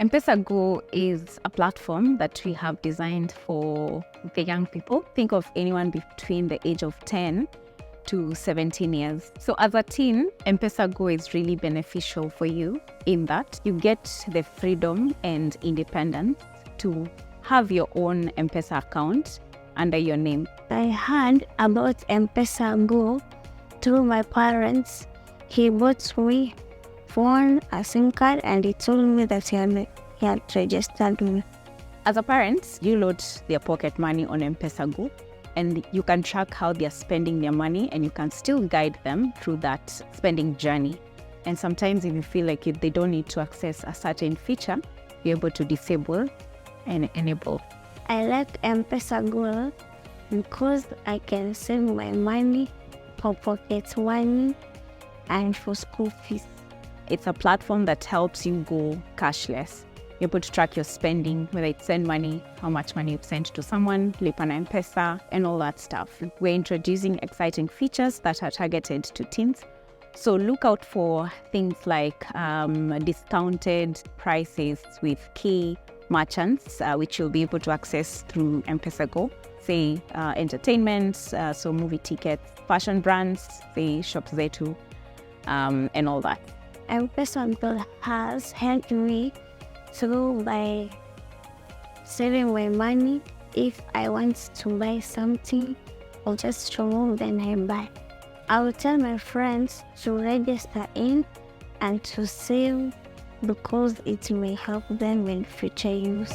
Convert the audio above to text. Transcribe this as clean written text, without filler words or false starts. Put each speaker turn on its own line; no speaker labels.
M-PESA-GO is a platform that we have designed for the young people. Think of anyone between the age of 10 to 17 years. So as a teen, M-PESA-GO is really beneficial for you in that you get the freedom and independence to have your own M-PESA account under your name.
I heard about M-PESA-GO through my parents. He bought me phone, a SIM card, and he told me that he had registered me.
As a parent, you load their pocket money on M-PESA-GO and you can track how they're spending their money, and you can still guide them through that spending journey. And sometimes if you feel like they don't need to access a certain feature, you're able to disable and enable.
I like M-PESA-GO because I can save my money for pocket money and for school fees.
It's a platform that helps you go cashless. You're able to track your spending, whether it's send money, how much money you've sent to someone, Lipa na M-PESA, and all that stuff. We're introducing exciting features that are targeted to teens. So look out for things like discounted prices with key merchants, which you'll be able to access through M-PESA-GO. Say entertainment, so movie tickets, fashion brands, say Shops Zetu, and all that.
M-PESA-GO has helped me through by saving my money. If I want to buy something, I'll just remove then I buy. I will tell my friends to register in and to save because it may help them in future use.